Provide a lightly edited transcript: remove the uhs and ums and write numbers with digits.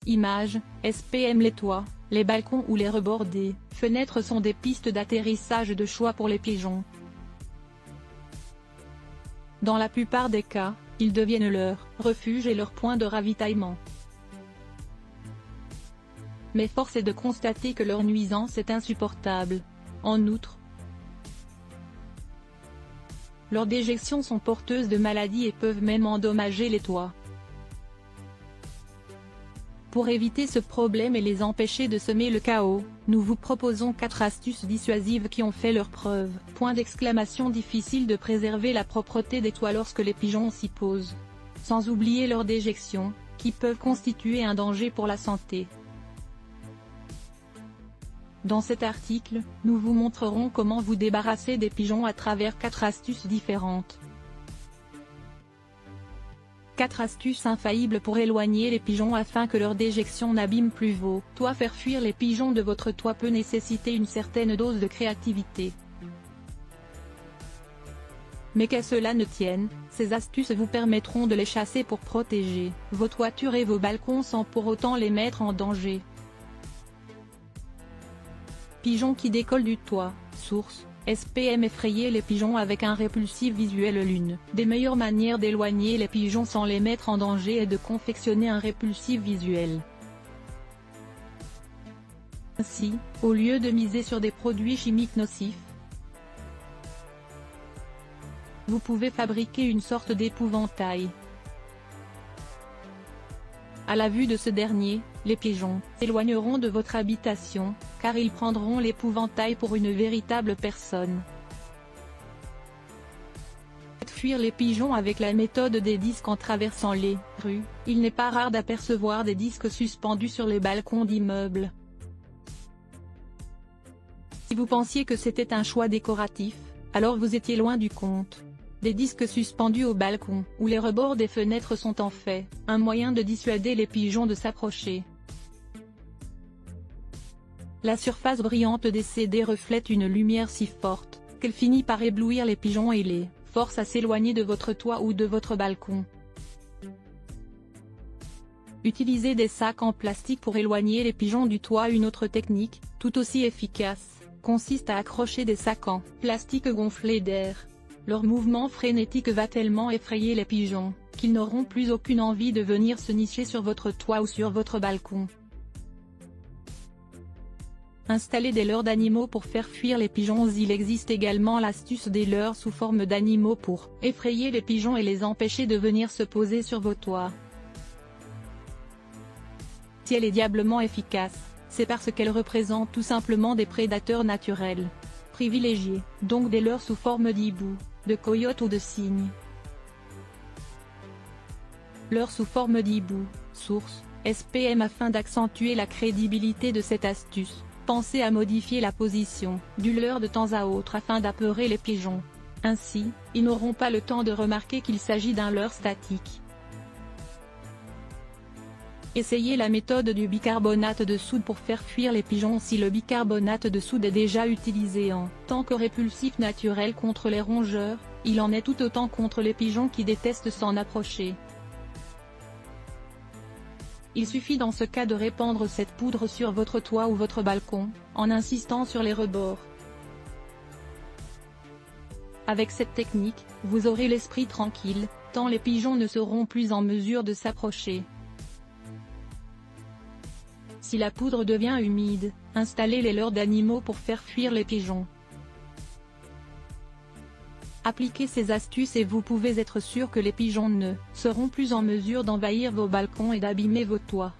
Image, SPM. Les toits, les balcons ou les rebords des fenêtres sont des pistes d'atterrissage de choix pour les pigeons. Dans la plupart des cas, ils deviennent leur refuge et leur point de ravitaillement. Mais force est de constater que leur nuisance est insupportable. En outre, leurs déjections sont porteuses de maladies et peuvent même endommager les toits. Pour éviter ce problème et les empêcher de semer le chaos, nous vous proposons 4 astuces dissuasives qui ont fait leurs preuves. Difficile de préserver la propreté des toits lorsque les pigeons s'y posent. Sans oublier leurs déjections, qui peuvent constituer un danger pour la santé. Dans cet article, nous vous montrerons comment vous débarrasser des pigeons à travers 4 astuces différentes. 4 astuces infaillibles pour éloigner les pigeons afin que leur déjection n'abîme plus vos toits. Faire fuir les pigeons de votre toit peut nécessiter une certaine dose de créativité. Mais qu'à cela ne tienne, ces astuces vous permettront de les chasser pour protéger vos toitures et vos balcons sans pour autant les mettre en danger. Pigeons qui décollent du toit. Source, SPM. Effrayer les pigeons avec un répulsif visuel. L'une des meilleures manières d'éloigner les pigeons sans les mettre en danger est de confectionner un répulsif visuel. Ainsi, au lieu de miser sur des produits chimiques nocifs, vous pouvez fabriquer une sorte d'épouvantail. À la vue de ce dernier, les pigeons s'éloigneront de votre habitation, car ils prendront l'épouvantail pour une véritable personne. Faites fuir les pigeons avec la méthode des disques en traversant les rues. Il n'est pas rare d'apercevoir des disques suspendus sur les balcons d'immeubles. Si vous pensiez que c'était un choix décoratif, alors vous étiez loin du compte. Des disques suspendus au balcon ou les rebords des fenêtres sont en fait un moyen de dissuader les pigeons de s'approcher. La surface brillante des CD reflète une lumière si forte qu'elle finit par éblouir les pigeons et les force à s'éloigner de votre toit ou de votre balcon. Utilisez des sacs en plastique pour éloigner les pigeons du toit. Une autre technique, tout aussi efficace, consiste à accrocher des sacs en plastique gonflés d'air. Leur mouvement frénétique va tellement effrayer les pigeons, qu'ils n'auront plus aucune envie de venir se nicher sur votre toit ou sur votre balcon. Installez des leurres d'animaux pour faire fuir les pigeons. Il existe également l'astuce des leurres sous forme d'animaux pour effrayer les pigeons et les empêcher de venir se poser sur vos toits. Si elle est diablement efficace, c'est parce qu'elle représente tout simplement des prédateurs naturels. Privilégiez donc des leurres sous forme d'hibou, de coyote ou de cygne. Leurre sous forme d'hibou. Source, SPM. Afin d'accentuer la crédibilité de cette astuce, pensez à modifier la position du leurre de temps à autre afin d'apeurer les pigeons. Ainsi, ils n'auront pas le temps de remarquer qu'il s'agit d'un leurre statique. Essayez la méthode du bicarbonate de soude pour faire fuir les pigeons. Si le bicarbonate de soude est déjà utilisé en tant que répulsif naturel contre les rongeurs, il en est tout autant contre les pigeons qui détestent s'en approcher. Il suffit dans ce cas de répandre cette poudre sur votre toit ou votre balcon, en insistant sur les rebords. Avec cette technique, vous aurez l'esprit tranquille, tant les pigeons ne seront plus en mesure de s'approcher. Si la poudre devient humide, installez les leurres d'animaux pour faire fuir les pigeons. Appliquez ces astuces et vous pouvez être sûr que les pigeons ne seront plus en mesure d'envahir vos balcons et d'abîmer vos toits.